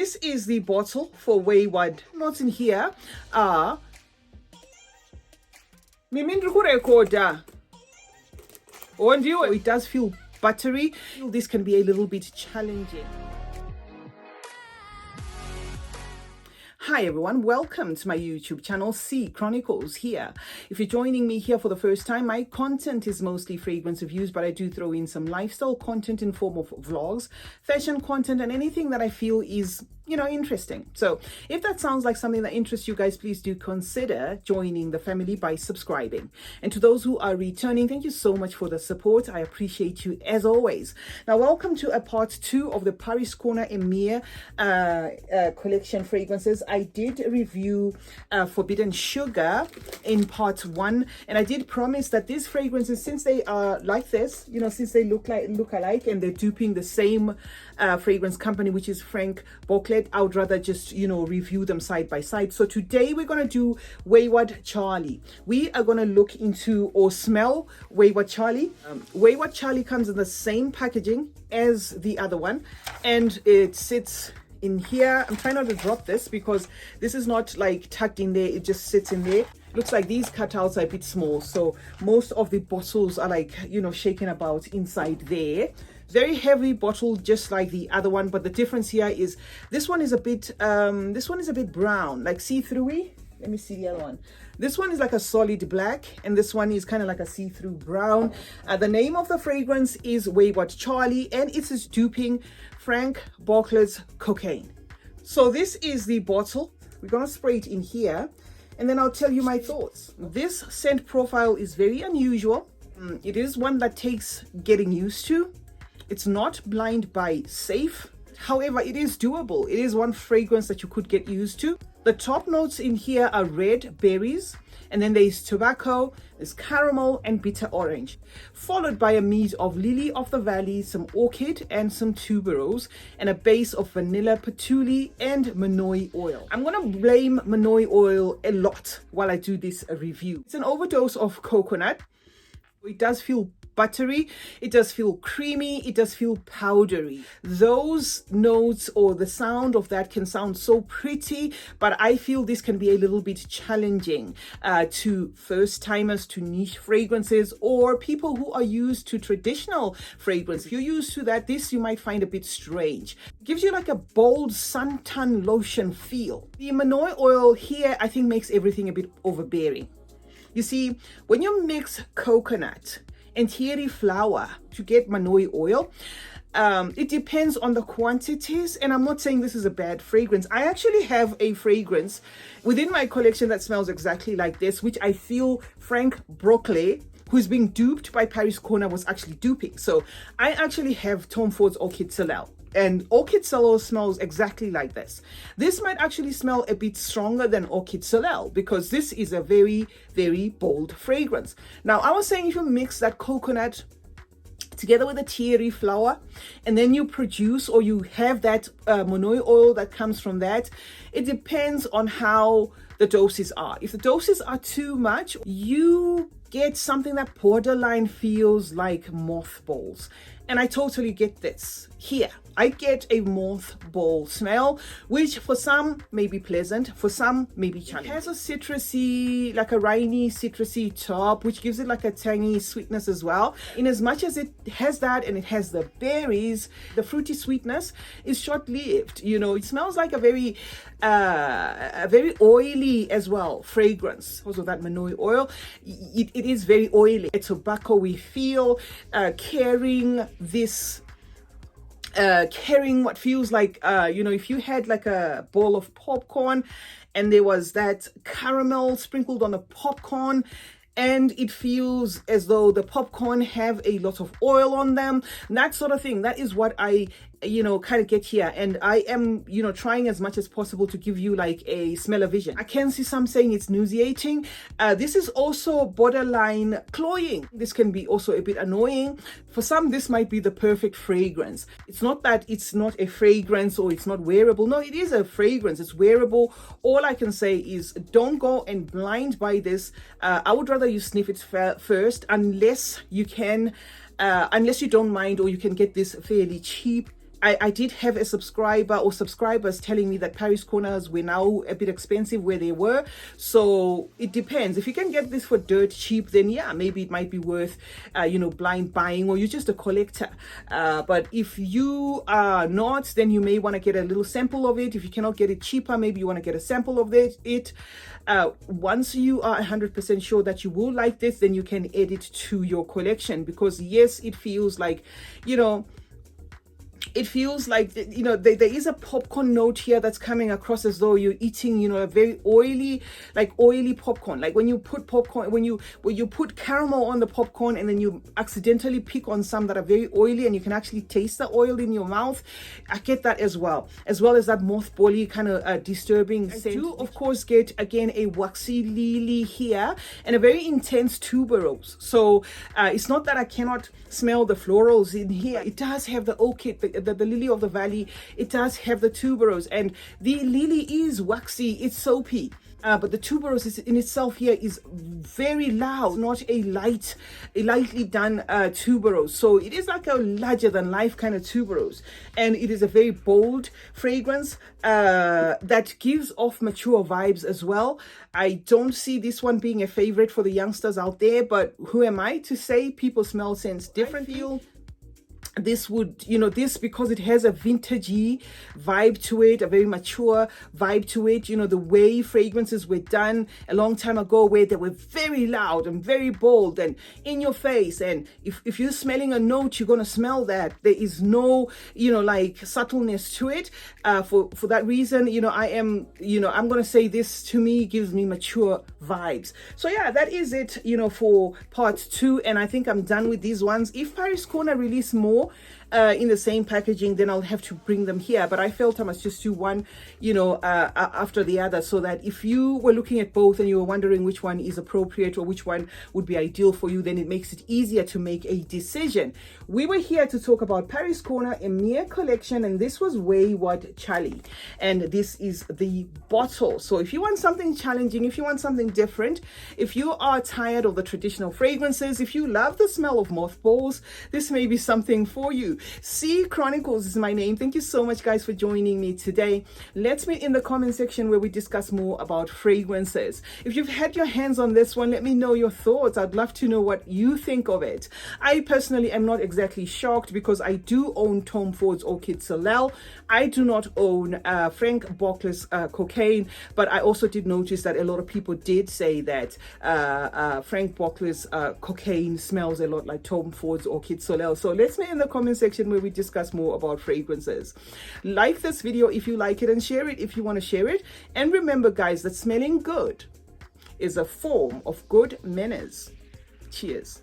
this is the bottle for Wayward. Notes in here are it does feel buttery. This can be a little bit challenging. Hi everyone, welcome to my YouTube channel, CeeChronicles here. If you're joining me here for the first time, my content is mostly fragrance reviews, but I do throw in some lifestyle content in form of vlogs, fashion content, and anything that I feel is, interesting. So if that sounds like something that interests you guys, please do consider joining the family by subscribing. And to those who are returning, thank you so much for the support. I appreciate you as always. Now, welcome to a part 2 of the Paris Corner Emir collection fragrances. I did review Forbidden Sugar in part 1, and I did promise that these fragrances, since they are like this, since they look alike, and they're duping the same fragrance company, which is Frank Boclet, I would rather just review them side by side. So today we're going to do Wayward Charlie. We are going to look into or smell Wayward Charlie. Wayward Charlie comes in the same packaging as the other one, and it sits in here. I'm trying not to drop this because this is not like tucked in there, it just sits in there. Looks like these cutouts are a bit small, so most of the bottles are like shaken about inside there. Very heavy bottle, just like the other one, but the difference here is this one is a bit brown, like see-through-y. Let me see the other one. This one is like a solid black, and this one is kind of like a see-through brown. The name of the fragrance is Wayward Charlie, and it is duping Frank Boclet's Cocaine. So this is the bottle. We're gonna spray it in here, and then I'll tell you my thoughts. This scent profile is very unusual. It is one that takes getting used to. It's not blind buy safe. However, it is doable. It is one fragrance that you could get used to. The top notes in here are red berries, and then there's tobacco, there's caramel and bitter orange, followed by a mead of lily of the valley, some orchid and some tuberose, and a base of vanilla, patchouli and manoi oil. I'm gonna blame manoi oil a lot while I do this review. It's an overdose of coconut. It does feel buttery, it does feel creamy, it does feel powdery. Those notes or the sound of that can sound so pretty, but I feel this can be a little bit challenging to first timers, to niche fragrances, or people who are used to traditional fragrance. If you're used to that, this you might find a bit strange. It gives you like a bold suntan lotion feel. The manoi oil here I think makes everything a bit overbearing. You see, when you mix coconut and terry flower to get manoi oil, it depends on the quantities, and I'm not saying this is a bad fragrance. I actually have a fragrance within my collection that smells exactly like this, which I feel Frank Boclet, who's being duped by Paris Corner, was actually duping. So I actually have Tom Ford's Orchid Soleil, and Orchid Soleil smells exactly like this. This might actually smell a bit stronger than Orchid Soleil because this is a very, very bold fragrance. Now, I was saying if you mix that coconut together with the terry flower, and then you produce or you have that manoi oil that comes from that, it depends on how the doses are. If the doses are too much, you get something that borderline feels like mothballs. And I totally get this here. I get a mothball smell, which for some may be pleasant, for some may be challenging. It has a citrusy, like a rainy citrusy top, which gives it like a tangy sweetness as well. In as much as it has that and it has the berries, the fruity sweetness is short-lived. It smells like a very oily as well fragrance. Because of that manoi oil, it is very oily. A tobacco we feel carrying this. Carrying what feels like if you had like a bowl of popcorn and there was that caramel sprinkled on the popcorn, and it feels as though the popcorn have a lot of oil on them, that sort of thing. That is what I kind of get here, and I am trying as much as possible to give you like a smell-o-vision. I can see some saying it's nauseating. This is also borderline cloying. This can be also a bit annoying. For some, this might be the perfect fragrance. It's not that it's not a fragrance or it's not wearable. No, it is a fragrance. It's wearable. All I can say is don't go and blind buy this. I would rather you sniff it first, unless you don't mind, or you can get this fairly cheap I did have a subscriber or subscribers telling me that Paris corners were now a bit expensive where they were. So it depends. If you can get this for dirt cheap, then yeah, maybe it might be worth, blind buying, or you're just a collector. But if you are not, then you may want to get a little sample of it. If you cannot get it cheaper, maybe you want to get a sample of it. Once you are 100% sure that you will like this, then you can add it to your collection, because yes, it feels like, there is a popcorn note here that's coming across as though you're eating, a very oily popcorn. Like when you put popcorn, when you put caramel on the popcorn and then you accidentally pick on some that are very oily and you can actually taste the oil in your mouth. I get that as well as that mothbally kind of disturbing scent. I do, of course, get again a waxy lily here and a very intense tuberose. So it's not that I cannot smell the florals in here. It does have the orchid, the lily of the valley. It does have the tuberose, and the lily is waxy, it's soapy. But the tuberose in itself here is very loud, not a lightly done tuberose. So it is like a larger than life kind of tuberose, and it is a very bold fragrance that gives off mature vibes as well. I don't see this one being a favorite for the youngsters out there, but who am I to say? People smell scents differently. This would, this, because it has a vintagey vibe to it, a very mature vibe to it, the way fragrances were done a long time ago, where they were very loud and very bold and in your face. And if you're smelling a note, you're going to smell that. There is no, subtleness to it. For that reason, I'm going to say this, to me, gives me mature vibes. So yeah, that is it, for part 2. And I think I'm done with these ones. If Paris Corner release more in the same packaging, then I'll have to bring them here. But I felt I must just do one, after the other, so that if you were looking at both and you were wondering which one is appropriate or which one would be ideal for you, then it makes it easier to make a decision. We were here to talk about Paris Corner Emir collection, and this was Wayward Charlie, and this is the bottle. So if you want something challenging, if you want something different, if you are tired of the traditional fragrances, if you love the smell of mothballs, this may be something for you. CeeChronicles is my name. Thank you so much, guys, for joining me today. Let's meet in the comment section where we discuss more about fragrances. If you've had your hands on this one, let me know your thoughts. I'd love to know what you think of it. I personally am not exactly shocked, because I do own Tom Ford's Orchid Soleil. I do not own Frank Bockler's Cocaine, but I also did notice that a lot of people did say that Frank Bockler's Cocaine smells a lot like Tom Ford's Orchid Soleil. So let's meet in the comment section where we discuss more about fragrances. Like this video if you like it, and share it if you want to share it. And remember, guys, that smelling good is a form of good manners. Cheers.